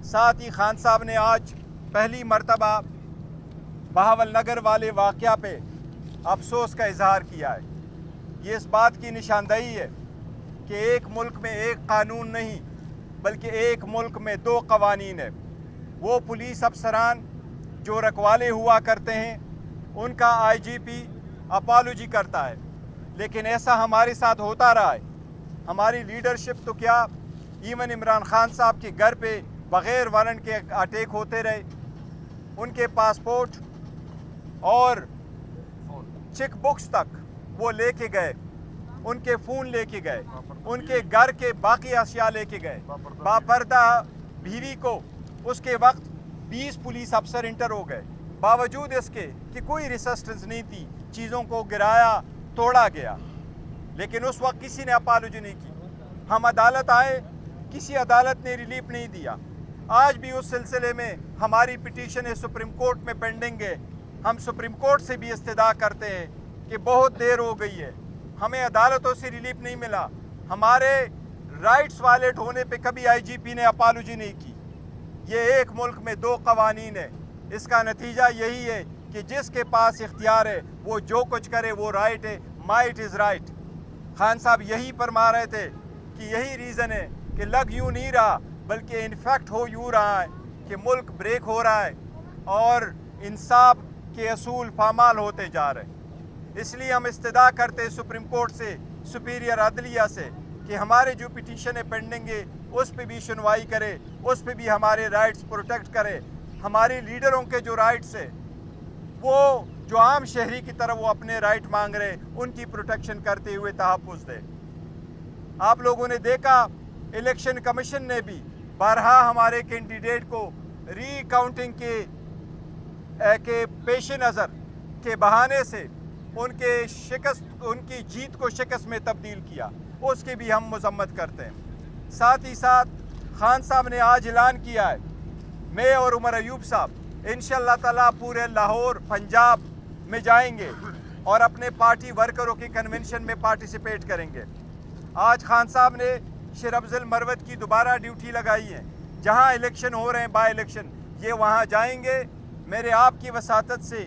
ساتھ ہی خان صاحب نے آج پہلی مرتبہ بہاول نگر والے واقعہ پہ افسوس کا اظہار کیا ہے۔ یہ اس بات کی نشاندہی ہے کہ ایک ملک میں ایک قانون نہیں بلکہ ایک ملک میں دو قوانین ہیں۔ وہ پولیس افسران جو رکھوالے ہوا کرتے ہیں ان کا آئی جی پی اپالوجی کرتا ہے، لیکن ایسا ہمارے ساتھ ہوتا رہا ہے۔ ہماری لیڈرشپ تو کیا، ایون عمران خان صاحب کے گھر پہ بغیر وارنٹ کے اٹیک ہوتے رہے، ان کے پاسپورٹ اور چیک بکس تک وہ لے کے گئے، ان کے فون لے کے گئے، ان کے گھر کے باقی اشیاء لے کے گئے۔ باپردہ بیوی کو اس کے وقت 20 پولیس افسر انٹر ہو گئے، باوجود اس کے کہ کوئی ریسسٹنس نہیں تھی، چیزوں کو گرایا توڑا گیا، لیکن اس وقت کسی نے اپالوجی نہیں کی۔ ہم عدالت آئے، کسی عدالت نے ریلیف نہیں دیا۔ آج بھی اس سلسلے میں ہماری پٹیشن ہے سپریم کورٹ میں پینڈنگ ہے۔ ہم سپریم کورٹ سے بھی استدعا کرتے ہیں کہ بہت دیر ہو گئی ہے، ہمیں عدالتوں سے ریلیف نہیں ملا۔ ہمارے رائٹس وائلیٹ ہونے پہ کبھی آئی جی پی نے اپالوجی نہیں کی۔ یہ ایک ملک میں دو قوانین ہے، اس کا نتیجہ یہی ہے کہ جس کے پاس اختیار ہے وہ جو کچھ کرے وہ رائٹ ہے، مائٹ از رائٹ۔ خان صاحب یہی فرما رہے تھے کہ یہی ریزن ہے کہ لگ یوں نہیں رہا بلکہ انفیکٹ ہو یوں رہا ہے کہ ملک بریک ہو رہا ہے اور انصاف کے اصول پامال ہوتے جا رہے ہیں۔ اس لیے ہم استدعا کرتے ہیں سپریم کورٹ سے، سپیریئر عدلیہ سے، کہ ہمارے جو پٹیشن ہے پینڈنگ ہے اس پہ بھی سنوائی کرے، اس پہ بھی ہمارے رائٹس پروٹیکٹ کرے۔ ہمارے لیڈروں کے جو رائٹس ہیں وہ جو عام شہری کی طرح وہ اپنے رائٹ مانگ رہے ان کی پروٹیکشن کرتے ہوئے تحفظ دے۔ آپ لوگوں نے دیکھا الیکشن کمیشن نے بھی بارہا ہمارے کینڈیڈیٹ کو ری کاؤنٹنگ کے پیش نظر کے بہانے سے ان کی جیت کو شکست میں تبدیل کیا، اس کی بھی ہم مذمت کرتے ہیں۔ ساتھ ہی ساتھ خان صاحب نے آج اعلان کیا ہے، میں اور عمر ایوب صاحب انشاءاللہ تعالیٰ پورے لاہور پنجاب میں جائیں گے اور اپنے پارٹی ورکروں کی کنونشن میں پارٹیسپیٹ کریں گے۔ آج خان صاحب نے شیر افضل مروت کی دوبارہ ڈیوٹی لگائی ہے، جہاں الیکشن ہو رہے ہیں بائی الیکشن، یہ وہاں جائیں گے۔ میرے آپ کی وساطت سے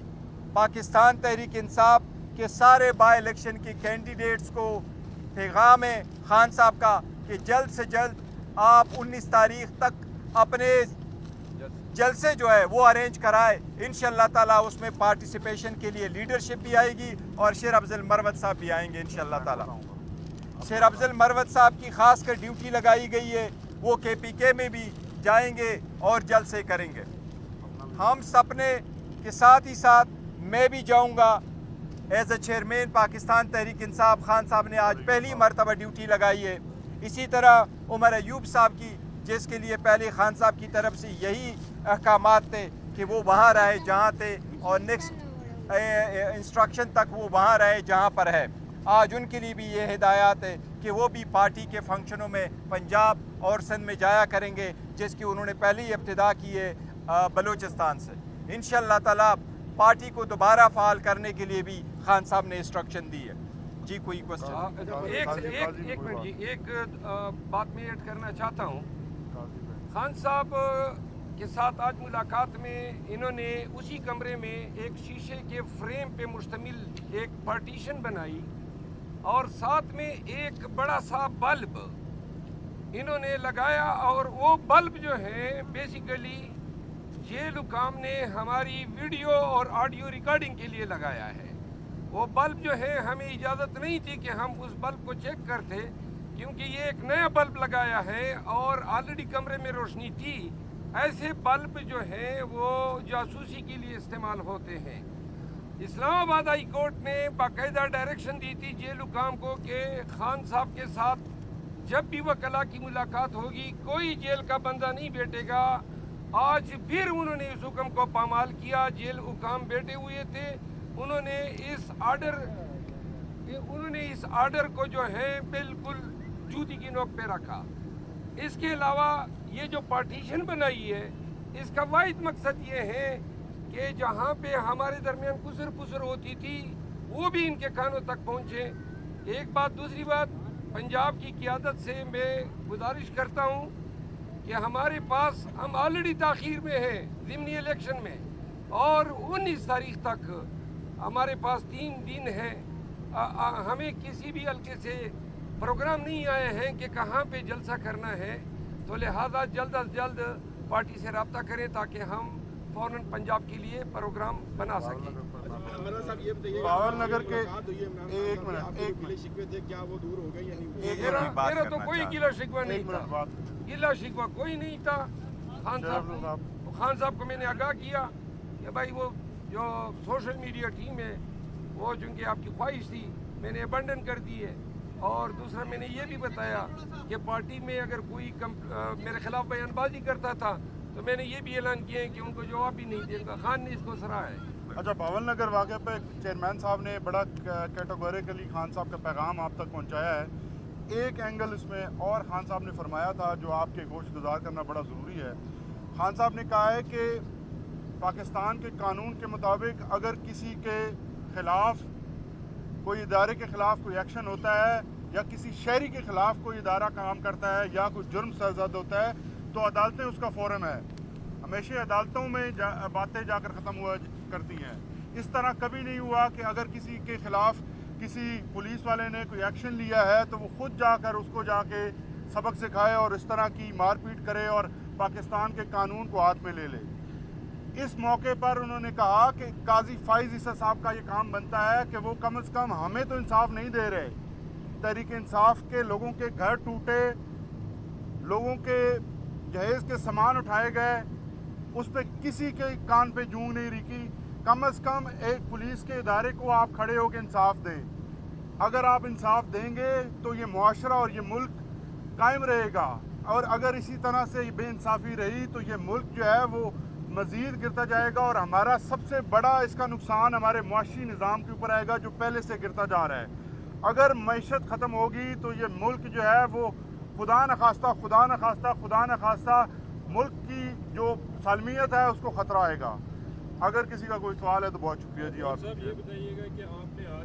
پاکستان تحریک انصاف کے سارے بائی الیکشن کے کینڈیڈیٹس کو پیغام ہے خان صاحب کا کہ جلد سے جلد آپ 19 تاریخ تک اپنے جلسے جو ہے وہ ارینج کرائے۔ انشاءاللہ تعالیٰ اس میں پارٹیسپیشن کے لیے لیڈرشپ بھی آئے گی اور شیر افضل مروت صاحب بھی آئیں گے انشاءاللہ تعالیٰ۔ شیر افضل مروت صاحب کی خاص کر ڈیوٹی لگائی گئی ہے، وہ کے پی کے میں بھی جائیں گے اور جلسے کریں گے۔ ہم سپنے کے ساتھ ہی ساتھ میں بھی جاؤں گا as a chairman Pakistan Tehreek Insaf. Khan صاحب نے آج پہلی مرتبہ ڈیوٹی لگائی ہے، اسی طرح عمر ایوب صاحب کی، جس کے لیے پہلے خان صاحب کی طرف سے یہی احکامات تھے کہ وہ وہاں رہے جہاں تھے اور نیکسٹ انسٹرکشن تک وہ وہاں رہے جہاں پر ہے۔ آج ان کے لیے بھی یہ ہدایات ہے کہ وہ بھی پارٹی کے فنکشنوں میں پنجاب اور سندھ میں جایا کریں گے، جس کی انہوں نے پہلے ہی ابتدا کی ہے بلوچستان سے۔ انشاءاللہ تعالیٰ پارٹی کو دوبارہ فعال کرنے کے لیے بھی خان صاحب نے انسٹرکشن دی ہے۔ جی کوئی کوشچن؟ ایک منٹ جی، ایک بات میں ایڈ کرنا چاہتا ہوں۔ خان صاحب کے ساتھ آج ملاقات میں انہوں نے اسی کمرے میں ایک شیشے کے فریم پہ مشتمل ایک پارٹیشن بنائی اور ساتھ میں ایک بڑا سا بلب انہوں نے لگایا، اور وہ بلب جو ہے بیسیکلی جیل حکام نے ہماری ویڈیو اور آڈیو ریکارڈنگ کے لیے لگایا ہے۔ وہ بلب جو ہے ہمیں اجازت نہیں تھی کہ ہم اس بلب کو چیک کرتے، کیونکہ یہ ایک نیا بلب لگایا ہے اور آلریڈی کمرے میں روشنی تھی۔ ایسے بلب جو ہیں وہ جاسوسی کے لیے استعمال ہوتے ہیں۔ اسلام آباد ہائی کورٹ نے باقاعدہ ڈائریکشن دی تھی جیل حکام کو کہ خان صاحب کے ساتھ جب بھی وکلاء کی ملاقات ہوگی کوئی جیل کا بندہ نہیں بیٹھے گا۔ آج پھر انہوں نے اس حکم کو پامال کیا، جیل حکام بیٹھے ہوئے تھے، انہوں نے اس آرڈر کو جو ہے بالکل جوتی کی نوک پہ رکھا۔ اس کے علاوہ یہ جو پارٹیشن بنائی ہے اس کا واحد مقصد یہ ہے کہ جہاں پہ ہمارے درمیان کسر پسر ہوتی تھی وہ بھی ان کے کانوں تک پہنچے۔ ایک بات، دوسری بات، پنجاب کی قیادت سے میں گزارش کرتا ہوں کہ ہمارے پاس ہم آلریڈی تاخیر میں ہیں ضمنی الیکشن میں، اور 19 تاریخ تک ہمارے پاس 3 دن ہیں. ہمیں کسی بھی حلقے سے پروگرام نہیں آئے ہیں کہ کہاں پہ جلسہ کرنا ہے، تو لہٰذا جلد از جلد پارٹی سے رابطہ کریں تاکہ ہم فوراً پنجاب کے لیے پروگرام بنا سکیں. باول نگر کے ایک منٹ کیا وہ دور ہو گئے یا نہیں؟ میرا تو کوئی گلا شکوہ نہیں تھا، گلا شکوہ کوئی نہیں تھا. خان صاحب کو میں نے آگاہ کیا کہ بھائی وہ جو سوشل میڈیا ٹیم ہے وہ چونکہ آپ کی خواہش تھی میں نے ابنڈن کر دی ہے، اور دوسرا میں نے یہ بھی بتایا کہ پارٹی میں اگر کوئی میرے خلاف بیان بازی کرتا تھا تو میں نے یہ بھی اعلان کیا ہے کہ ان کو جواب بھی نہیں دیں گا. خان نے اس کو سراہا ہے. اچھا، باول نگر واقعہ پہ چیئرمین صاحب نے بڑا کیٹیگوریکلی خان صاحب کا پیغام آپ تک پہنچایا ہے. ایک اینگل اس میں اور خان صاحب نے فرمایا تھا جو آپ کے گوش گزار کرنا بڑا ضروری ہے. خان صاحب نے کہا ہے کہ پاکستان کے قانون کے مطابق اگر کسی کے خلاف کوئی ادارے کے خلاف کوئی ایکشن ہوتا ہے یا کسی شہری کے خلاف کوئی ادارہ کام کرتا ہے یا کوئی جرم سرزد ہوتا ہے تو عدالتیں اس کا فورم ہے. ہمیشہ عدالتوں میں باتیں جا کر ختم ہوا کرتی ہیں. اس طرح کبھی نہیں ہوا کہ اگر کسی کے خلاف کسی پولیس والے نے کوئی ایکشن لیا ہے تو وہ خود جا کر اس کو جا کے سبق سکھائے اور اس طرح کی مار پیٹ کرے اور پاکستان کے قانون کو ہاتھ میں لے لے. اس موقع پر انہوں نے کہا کہ قاضی فائز عیسیٰ صاحب کا یہ کام بنتا ہے کہ وہ کم از کم ہمیں تو انصاف نہیں دے رہے. تحریک انصاف کے لوگوں کے گھر ٹوٹے، لوگوں کے جہیز کے سامان اٹھائے گئے، اس پہ کسی کے کان پہ جوں نہیں رکی. کم از کم ایک پولیس کے ادارے کو آپ کھڑے ہو کے انصاف دیں. اگر آپ انصاف دیں گے تو یہ معاشرہ اور یہ ملک قائم رہے گا، اور اگر اسی طرح سے بے انصافی رہی تو یہ ملک جو ہے وہ مزید گرتا جائے گا، اور ہمارا سب سے بڑا اس کا نقصان ہمارے معاشی نظام کے اوپر آئے گا جو پہلے سے گرتا جا رہا ہے. اگر معیشت ختم ہوگی تو یہ ملک جو ہے وہ خدا نخواستہ ملک کی جو سالمیت ہے اس کو خطرہ آئے گا. اگر کسی کا کوئی سوال ہے تو بہت شکریہ جی. اور صاحب یہ بتائیے گا کہ آپ نے آج